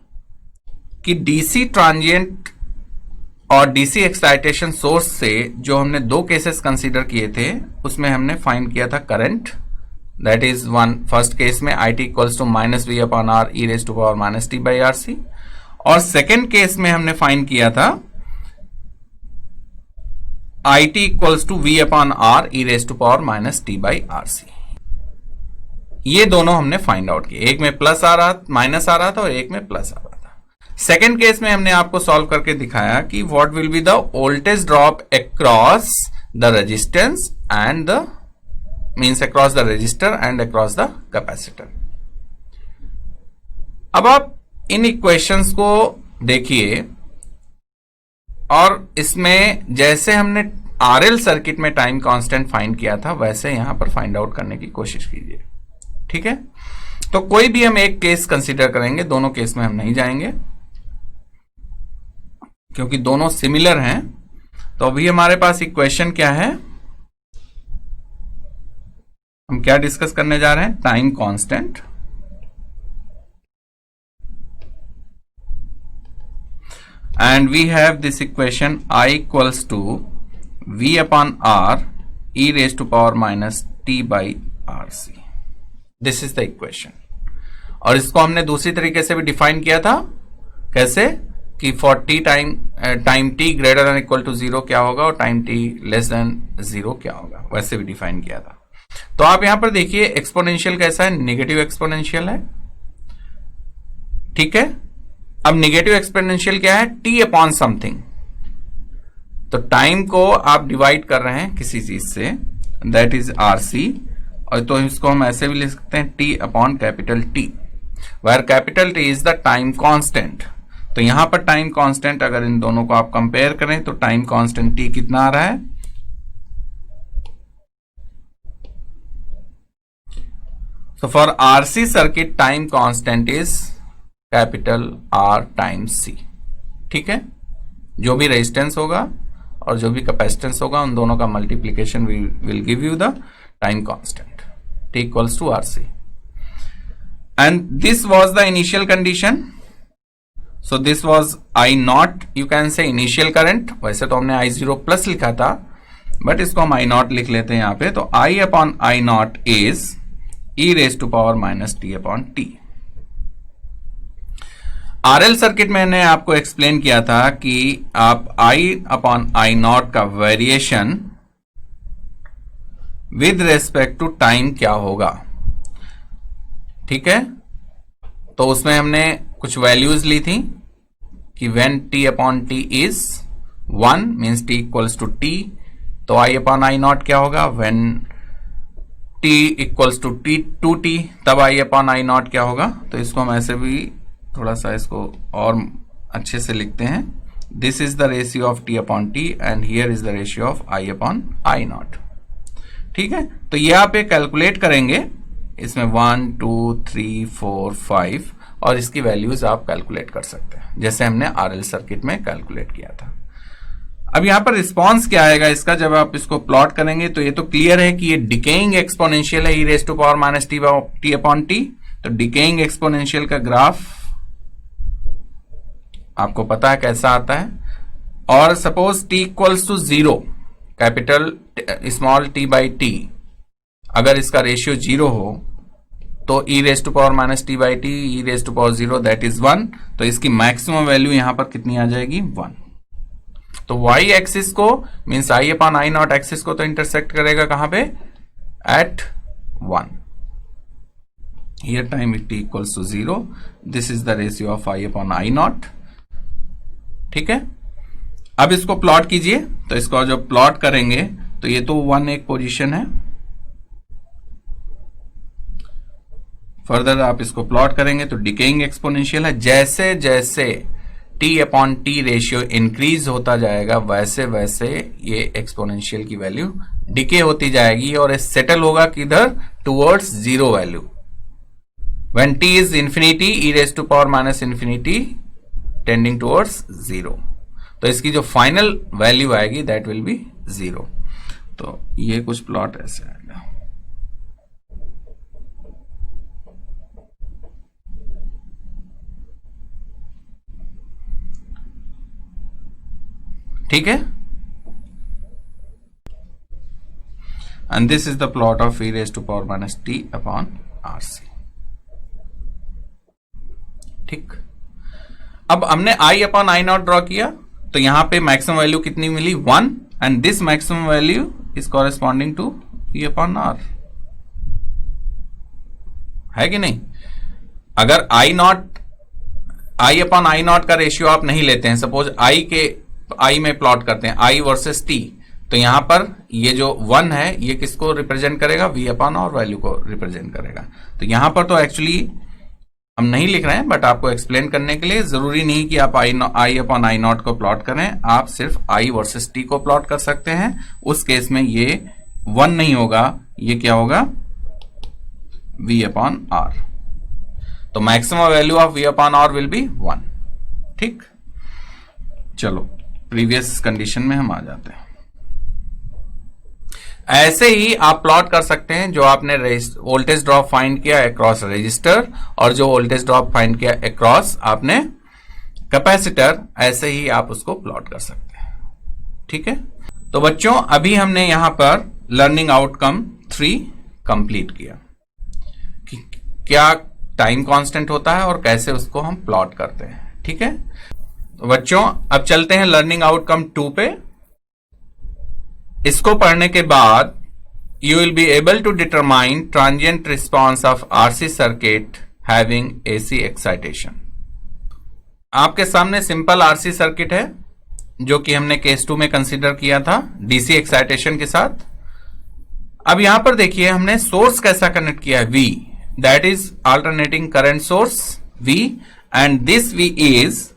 कि डीसी ट्रांजिएंट और डीसी एक्साइटेशन सोर्स से जो हमने दो केसेस कंसीडर किए थे उसमें हमने फाइंड किया था current, that is one first case में IT equals to minus V upon R E raise to power minus T by R C, और सेकेंड केस में हमने फाइंड किया था IT equals to V upon R E raise to power minus T by R C. ये दोनों हमने फाइंड आउट किए, एक में प्लस आ रहा माइनस आ रहा था और एक में प्लस आ रहा था। सेकेंड केस में हमने आपको सॉल्व करके दिखाया कि what will be the voltage drop across the resistance and the means across the resistor and across the capacitor। अब आप इन इक्वेशंस को देखिए और इसमें जैसे हमने RL सर्किट में टाइम कांस्टेंट फाइंड किया था वैसे यहां पर फाइंड आउट करने की कोशिश कीजिए, ठीक है। तो कोई भी हम एक केस कंसीडर करेंगे, दोनों केस में हम नहीं जाएंगे क्योंकि दोनों सिमिलर हैं। तो अभी हमारे पास इक्वेशन क्या है, हम क्या डिस्कस करने जा रहे हैं, time constant and we have this equation I equals to V upon R E raise to power minus T by R C. This is the equation. और इसको हमने दूसरी तरीके से भी डिफाइन किया था, कैसे कि for T time T greater than equal to zero क्या होगा और time T less than zero क्या होगा, वैसे भी डिफाइन किया था। तो आप यहां पर देखिए एक्सपोनेंशियल कैसा है, नेगेटिव एक्सपोनेंशियल है, ठीक है। अब नेगेटिव एक्सपोनेंशियल क्या है, टी अपॉन समथिंग। तो टाइम को आप डिवाइड कर रहे हैं किसी चीज से, दैट इज आरसी, और तो इसको हम ऐसे भी लिख सकते हैं T upon capital T, where capital T is the time constant. तो यहां पर टाइम कांस्टेंट अगर इन दोनों को आप कंपेयर करें तो टाइम कांस्टेंट टी कितना आ रहा है, so for RC circuit time constant is capital R times C, ठीक है। जो भी रेजिस्टेंस होगा और जो भी कैपेसिटेंस होगा उन दोनों का multiplication will give you the time constant T equals to RC and this was the initial condition. So this was I naught, you can say initial current, वैसे तो हमने I0 प्लस लिखा था बट इसको हम I नॉट लिख लेते हैं यहां पे। तो I upon I naught is E raise to power minus T upon T. RL circuit में मैंने आपको एक्सप्लेन किया था कि आप I अपॉन I नॉट का variation with respect to time क्या होगा, ठीक है। तो उसमें हमने कुछ वैल्यूज ली थी कि when t upon T is 1 means t equals to t, तो I अपॉन I नॉट क्या होगा, when t equals to T two T, तब I अपॉन I नॉट क्या होगा। तो इसको हम ऐसे भी थोड़ा सा इसको और अच्छे से लिखते हैं, this is the ratio of t upon T and here is the ratio of I upon I not, ठीक है। तो ये आप एक कैलकुलेट करेंगे, इसमें 1 2 3 4 5 और इसकी वैल्यूज आप कैलकुलेट कर सकते हैं जैसे हमने RL सर्किट में कैलकुलेट किया था। अब यहां पर रिस्पॉन्स क्या आएगा इसका, जब आप इसको प्लॉट करेंगे तो ये तो क्लियर है कि ये डिकेइंग एक्सपोनेंशियल है, e raise to power minus T upon t. तो डिकेइंग एक्सपोनेंशियल का ग्राफ आपको पता है कैसा आता है। और suppose t equals to zero, capital small t by t, अगर इसका रेशियो जीरो हो तो e raise to power minus T by t e raise to power zero that is 1। तो इसकी मैक्सिमम वैल्यू यहां पर कितनी आ जाएगी, 1। तो y एक्सिस को means I upon I not axis को तो इंटरसेक्ट करेगा कहां पे, eight 1, here time t equals to 0. This is the ratio of I upon I naught. ठीक है, अब इसको प्लॉट कीजिए, तो इसको जो प्लॉट करेंगे तो ये तो 1 एक पोजीशन है, फर्दर आप इसको प्लॉट करेंगे तो डिकेइंग एक्सपोनेंशियल है। जैसे जैसे T upon T ratio increase होता जाएगा वैसे वैसे ये एक्सपोनेंशियल की वैल्यू डिके होती जाएगी और सेटल होगा किधर, towards zero value. When T is infinity E raise to power minus infinity tending towards zero, तो इसकी जो फाइनल वैल्यू आएगी दैट विल बी जीरो। तो ये कुछ प्लॉट ऐसे आएगा। ठीक है, and this is the plot of E raise to power minus T upon R C. ठीक, अब हमने I upon I naught draw किया, तो यहां पे मैक्सिमम वैल्यू कितनी मिली, 1, and this maximum value is corresponding to e upon R, है कि नहीं। अगर I naught, I upon I naught का रेशियो आप नहीं लेते हैं, सपोज आई में प्लॉट करते हैं आई वर्सेस टी, तो यहां पर ये जो 1 है ये किसको रिप्रेजेंट करेगा, वी अपॉन और वैल्यू को रिप्रेजेंट करेगा। तो यहां पर तो एक्चुअली हम नहीं लिख रहे हैं, बट आपको एक्सप्लेन करने के लिए, जरूरी नहीं कि आप आई अपॉन आई नॉट को प्लॉट करें, आप सिर्फ आई वर्सेस टी को प्लॉट कर सकते हैं। उस केस में ये 1 नहीं होगा, ये क्या होगा, वी अपॉन आर। तो maximum value of V upon R will be 1। ठीक, चलो प्रीवियस कंडीशन में हम आ जाते हैं। ऐसे ही आप प्लॉट कर सकते हैं, जो आपने वोल्टेज ड्रॉप फाइंड किया अक्रॉस रजिस्टर और जो वोल्टेज ड्रॉप फाइंड किया अक्रॉस आपने कैपेसिटर, ऐसे ही आप उसको प्लॉट कर सकते हैं। ठीक है, तो बच्चों अभी हमने यहां पर लर्निंग आउटकम 3 कंप्लीट किया कि क्या टाइम कांस्टेंट होता है और कैसे उसको हम प्लॉट करते हैं। ठीक है, तो बच्चों अब चलते हैं लर्निंग आउटकम 2 पे। इसको पढ़ने के बाद you will be able to determine transient response of RC circuit having AC excitation. आपके सामने सिंपल आरसी सर्किट है जो कि हमने केस 2 में कंसीडर किया था डीसी एक्साइटेशन के साथ। अब यहां पर देखिए हमने सोर्स कैसा कनेक्ट किया है, V, that is alternating current source V, and this V is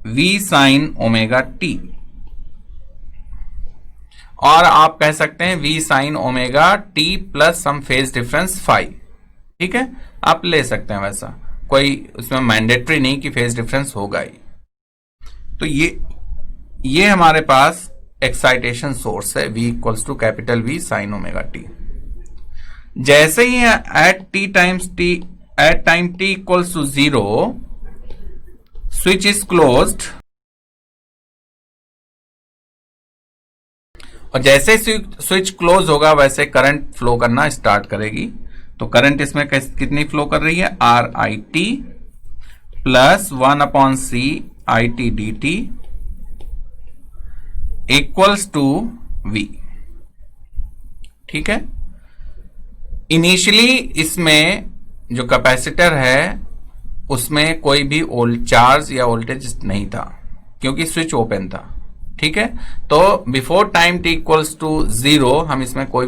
V sine omega t, और आप कह सकते हैं V sine omega t plus some phase difference phi. ठीक है, आप ले सकते हैं वैसा, कोई उसमें मैंडेटरी नहीं कि फेज डिफरेंस होगा ही। तो ये हमारे पास एक्साइटेशन सोर्स है, V equals to capital V sine omega t। जैसे ही at time t equals to 0 switch is closed, और जैसे स्विच क्लोज होगा वैसे करंट फ्लो करना स्टार्ट करेगी। तो करंट इसमें कितनी फ्लो कर रही है, R I T plus 1 upon C I T D T equals to V. ठीक है, इनिशियली इसमें जो कैपेसिटर है उसमें कोई भी चार्ज या वोल्टेज नहीं था क्योंकि स्विच ओपन था। ठीक है, तो before time T equals to 0 हम इसमें कोई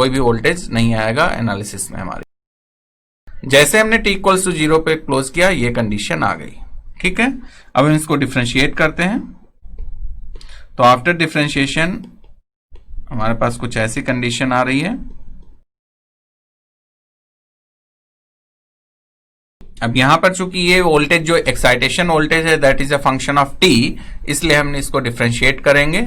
भी वोल्टेज नहीं आएगा एनालिसिस में हमारी। जैसे हमने टी इक्वल्स टू 0 पे क्लोज किया ये कंडीशन आ गई। ठीक है, अब हम इसको डिफरेंशिएट करते हैं। तो आफ्टर डिफरेंशिएशन हमारे पास कुछ ऐसी कंडीशन आ रही है। अब यहां पर चूंकि ये वोल्टेज जो एक्साइटेशन वोल्टेज है that is a function of T, इसलिए हमने इसको डिफरेंशिएट करेंगे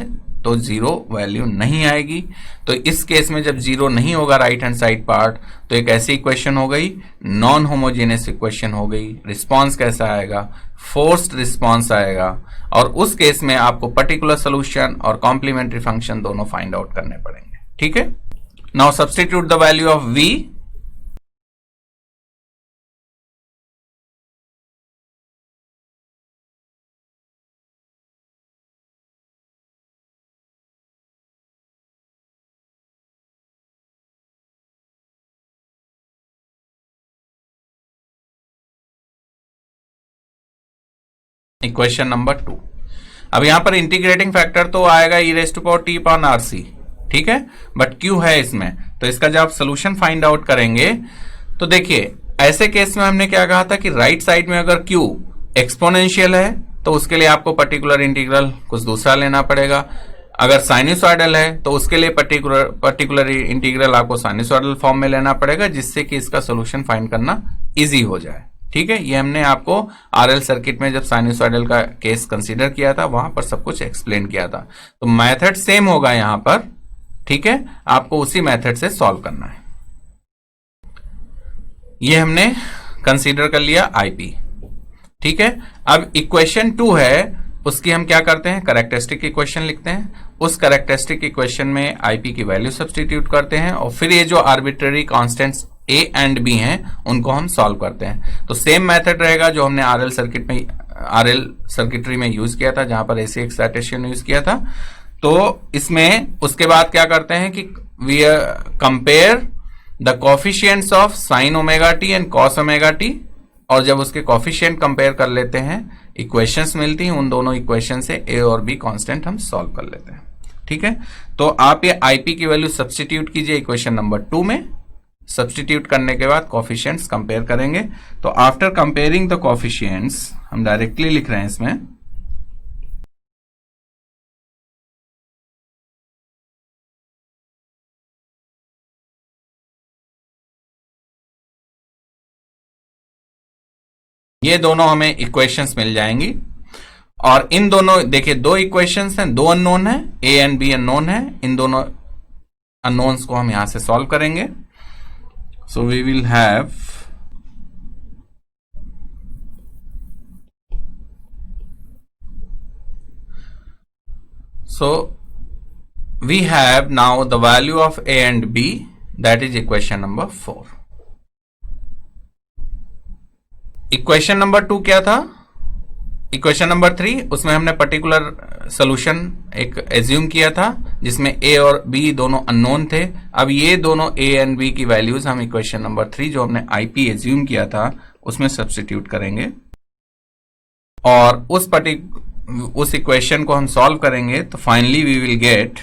तो 0 वैल्यू नहीं आएगी। तो इस केस में जब 0 नहीं होगा राइट हैंड साइड पार्ट, तो एक ऐसी इक्वेशन हो गई, नॉन होमोजेनियस इक्वेशन हो गई। रिस्पॉन्स कैसा आएगा, फोर्स्ड रिस्पॉन्स आएगा, और उस केस में आपको पर्टिकुलर सोल्यूशन और कॉम्प्लीमेंट्री फंक्शन दोनों फाइंड आउट करने पड़ेंगे। ठीक है, now substitute the value of V equation number 2। अब यहां पर इंटीग्रेटिंग फैक्टर तो आएगा e raise to power t upon RC, ठीक है, बट Q है इसमें, तो इसका जब आप सोल्यूशन फाइंड आउट करेंगे तो देखिए ऐसे केस में हमने क्या कहा था कि राइट साइड में अगर Q एक्सपोनेंशियल है तो उसके लिए आपको पर्टिकुलर इंटीग्रल कुछ दूसरा लेना पड़ेगा, अगर साइनसॉइडल है तो उसके लिए पर्टिकुलर इंटीग्रल आपको साइनसॉइडल फॉर्म में लेना पड़ेगा, जिससे कि इसका सोल्यूशन फाइंड करना इजी हो जाए, ठीक है। ये हमने आपको आरएल सर्किट में जब साइनसॉइडल का केस कंसीडर किया था वहां पर सब कुछ एक्सप्लेन किया था, तो मेथड सेम होगा यहां पर, ठीक है, आपको उसी मेथड से सॉल्व करना है। ये हमने कंसीडर कर लिया आईपी, ठीक है। अब इक्वेशन 2 है, उसकी हम क्या करते हैं, कैरेक्टरिस्टिक इक्वेशन लिखते हैं, उस कैरेक्टरिस्टिक इक्वेशन में आईपी की वैल्यू सब्स्टिट्यूट करते हैं और फिर ये जो arbitrary constants A and B हैं उनको हम सॉल्व करते हैं। तो सेम मेथड रहेगा जो हमने आरएल सर्किटरी में यूज किया था, जहां पर एसी एक्साइटेशन यूज किया था। तो इसमें उसके बाद क्या करते हैं कि we compare the coefficients of sine omega T and cos omega T, और जब उसके कोफिशिएंट कंपेयर कर लेते हैं, इक्वेशंस मिलती हैं, उन दोनों इक्वेशन से ए और बी कांस्टेंट हम सॉल्व कर लेते हैं, ठीक है। तो आप ये आईपी की वैल्यू सब्स्टिट्यूट कीजिए इक्वेशन नंबर 2 में, सब्स्टिट्यूट करने के बाद कोफिशिएंट्स कंपेयर करेंगे। तो आफ्टर कंपेयरिंग द कोफिशिएंट्स, हम डायरेक्टली लिख रहे हैं इसमें, ये दोनों हमें इक्वेशंस मिल जाएंगी, और इन दोनों देखिए दो इक्वेशंस हैं, दो अननोन है, ए एंड बी अननोन है, इन दोनों अननोन्स को हम यहां से सॉल्व करेंगे। So we will have we have now the value of a and b, that is equation number 4। Equation number 2 क्या था, इक्वेशन नंबर 3, उसमें हमने पर्टिकुलर सोल्यूशन एक एज्यूम किया था जिसमें ए और बी दोनों अननोन थे। अब ये दोनों ए एंड बी की वैल्यूज हम इक्वेशन नंबर 3 जो हमने आईपी एज्यूम किया था उसमें सब्स्टिट्यूट करेंगे, और उस इक्वेशन को हम सॉल्व करेंगे, तो फाइनली वी विल गेट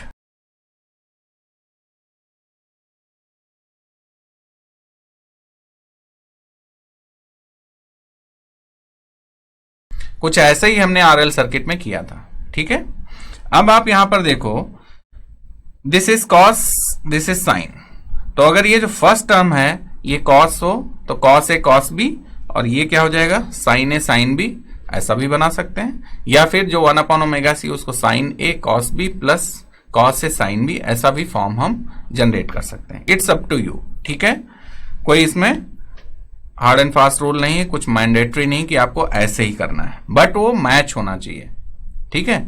कुछ ऐसे ही हमने आरएल सर्किट में किया था, ठीक है। अब आप यहां पर देखो, this is cos, this is sine, तो अगर ये जो फर्स्ट टर्म है ये कॉस हो तो कॉस ए कॉस बी, और ये क्या हो जाएगा साइन ए साइन बी, ऐसा भी बना सकते हैं, या फिर जो 1/ओमेगा सी उसको sign A cos B plus cos A sine B, ऐसा भी फॉर्म हम जनरेट कर सकते हैं। इट्स अप टू यू, ठीक है, कोई इसमें हार्ड एंड फास्ट रूल नहीं है, कुछ मैंडेटरी नहीं कि आपको ऐसे ही करना है, बट वो मैच होना चाहिए, ठीक है।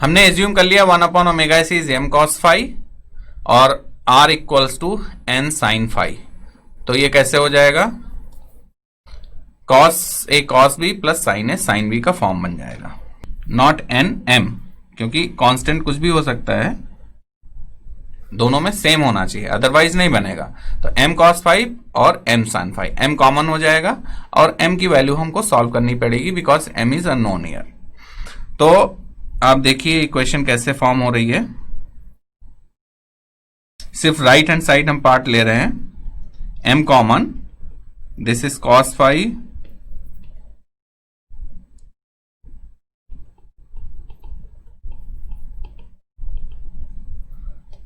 हमने एज्यूम कर लिया 1/ओमेगा C is M cos phi और r equals to n sine phi, तो ये कैसे हो जाएगा, cos A cos B plus sine A sine B का फॉर्म बन जाएगा, नॉट एन एम, क्योंकि कांस्टेंट कुछ भी हो सकता है, दोनों में सेम होना चाहिए, अदरवाइज नहीं बनेगा। तो m cos फाइव और m sin five, m common हो जाएगा और m की वैल्यू हमको सॉल्व करनी पड़ेगी because m is unknown here. तो आप देखिए इक्वेशन कैसे फॉर्म हो रही है, सिर्फ राइट हैंड साइड हम पार्ट ले रहे हैं, m common, this is cos five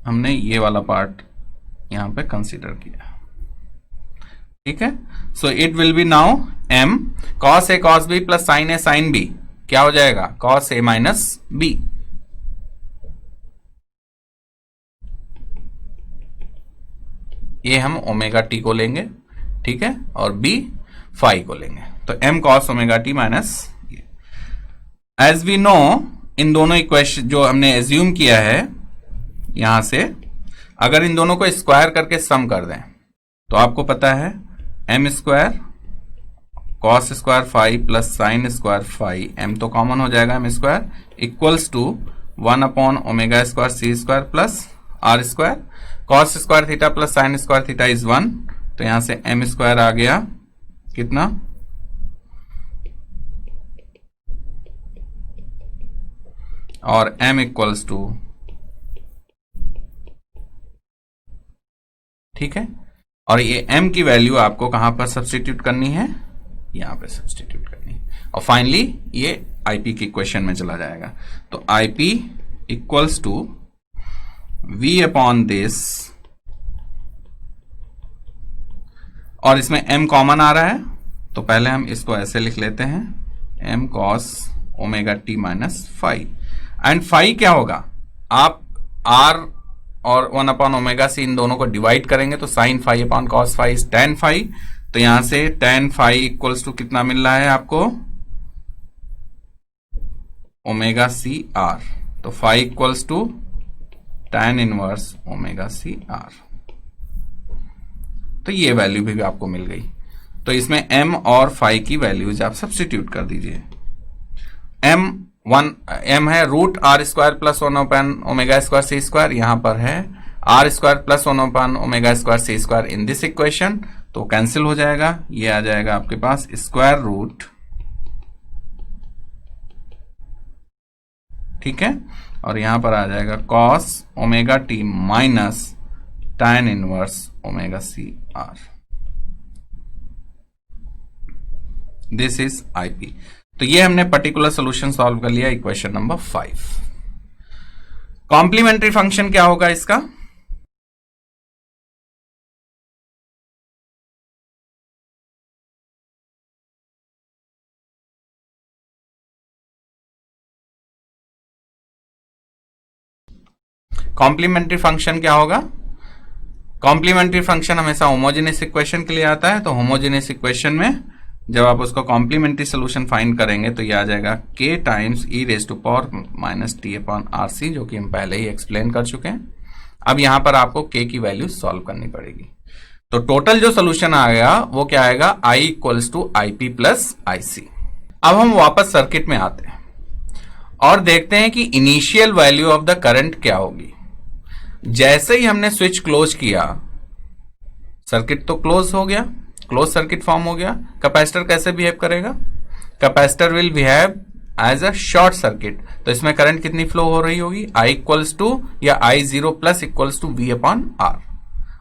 हमने ये वाला पार्ट यहां पे कंसीडर किया, ठीक है। So it will be now m cos a cos b plus sin a sin b, क्या हो जाएगा cos a माइनस b, ये हम ओमेगा टी को लेंगे, ठीक है, और b फाई को लेंगे, तो m cos omega T minus, as we know इन दोनों इक्वेशन जो हमने एज्यूम किया है यहां से, अगर इन दोनों को स्क्वायर करके सम कर दें तो आपको पता है m square cos square five plus sine square five, m तो कॉमन हो जाएगा m स्क्वायर, इक्वल्स टू 1/ओमेगा² c² plus r², cos² theta plus sin² theta is 1, तो यहां से m² आ गया कितना, और m इक्वल्स टू, ठीक है, और ये m की वैल्यू आपको कहां पर सब्स्टिट्यूट करनी है, यहां पे सब्स्टिट्यूट करनी है, और फाइनली ये IP की इक्वेशन में चला जाएगा। तो IP equals to V upon this, और इसमें m कॉमन आ रहा है, तो पहले हम इसको ऐसे लिख लेते हैं, m cos omega t minus phi, and phi क्या होगा, आप r और 1/ओमेगा c इन दोनों को डिवाइड करेंगे तो sine phi upon cos phi is tan phi, तो यहां से tan फाई इक्वल्स टू कितना मिल रहा है आपको, ओमेगा सी आर, तो phi equals to tan inverse omega C R, तो ये वैल्यू भी आपको मिल गई। तो इसमें m और फाई की वैल्यूज आप सब्स्टिट्यूट कर दीजिए। m है √r² प्लस 1/ओमेगा² c², यहां पर है r² प्लस 1/ओमेगा² c² इन दिस इक्वेशन, तो कैंसिल हो जाएगा, ये आ जाएगा आपके पास स्क्वायर रूट, ठीक है, और यहां पर आ जाएगा cos omega t minus tan inverse omega C R, this is IP। तो ये हमने पर्टिकुलर सॉल्यूशन सॉल्व कर लिया इक्वेशन नंबर 5। कॉम्प्लीमेंट्री फंक्शन क्या होगा इसका, कॉम्प्लीमेंट्री फंक्शन क्या होगा, कॉम्प्लीमेंट्री फंक्शन हमेशा होमोजेनियस इक्वेशन के लिए आता है, तो होमोजेनियस इक्वेशन में जब आप उसको कॉम्प्लीमेंट्री सोल्यूशन फाइंड करेंगे तो ये आ जाएगा k times e⁻⁻t upon RC, जो कि हम पहले ही एक्सप्लेन कर चुके हैं। अब यहां पर आपको k की वैल्यू सॉल्व करनी पड़ेगी, तो टोटल जो सोल्यूशन आएगा वो क्या आएगा, I equals to IP plus IC। अब हम वापस सर्किट में आते हैं और देखते हैं कि initial value of the current क्या होगी। जैसे ही हमने स्विच क्लोज किया, सर्किट तो क्लोज हो गया, क्लोज सर्किट फॉर्म हो गया, कैपेसिटर कैसे बिहेव करेगा, capacitor will behave as a short circuit, तो इसमें करंट कितनी फ्लो हो रही होगी, I इक्वल्स टू या I0 plus equals to V upon R,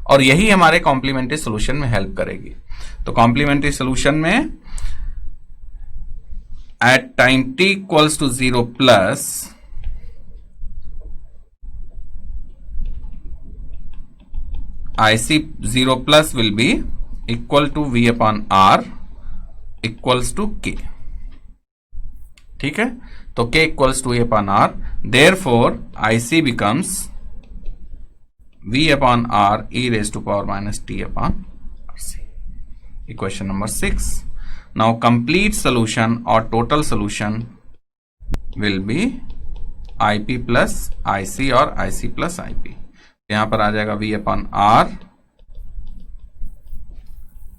और यही हमारे कॉम्प्लीमेंट्री सोल्यूशन में हेल्प करेगी। तो कॉम्प्लीमेंट्री सोल्यूशन में at time t equals to 0 plus IC 0 plus will be equal to V upon R equals to K, ठीक है, तो K equals to V upon R, therefore IC becomes V upon R e⁻⁻t upon RC, equation number 6। Now complete solution और total solution will be IP plus IC और IC प्लस IP, यहां पर आ जाएगा V upon R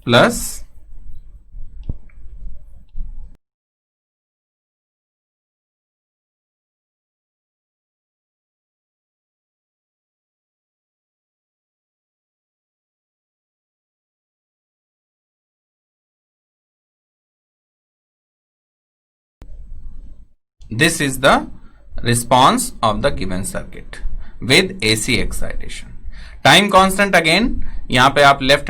plus this is the response of the given circuit with AC excitation। Time constant again यहां पे आप लेफ्ट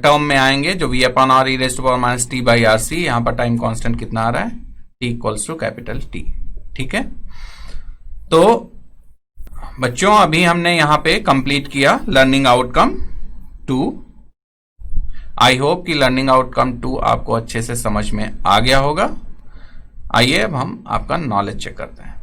टर्म में आएंगे जो V upon R e⁻⁻t by RC, यहां पर टाइम कांस्टेंट कितना आ रहा है, T equals to capital T, ठीक है। तो बच्चों अभी हमने यहां पे कंप्लीट किया लर्निंग आउटकम 2। आई होप कि लर्निंग आउटकम 2 आपको अच्छे से समझ में आ गया होगा। आइए अब हम आपका नॉलेज चेक करते हैं।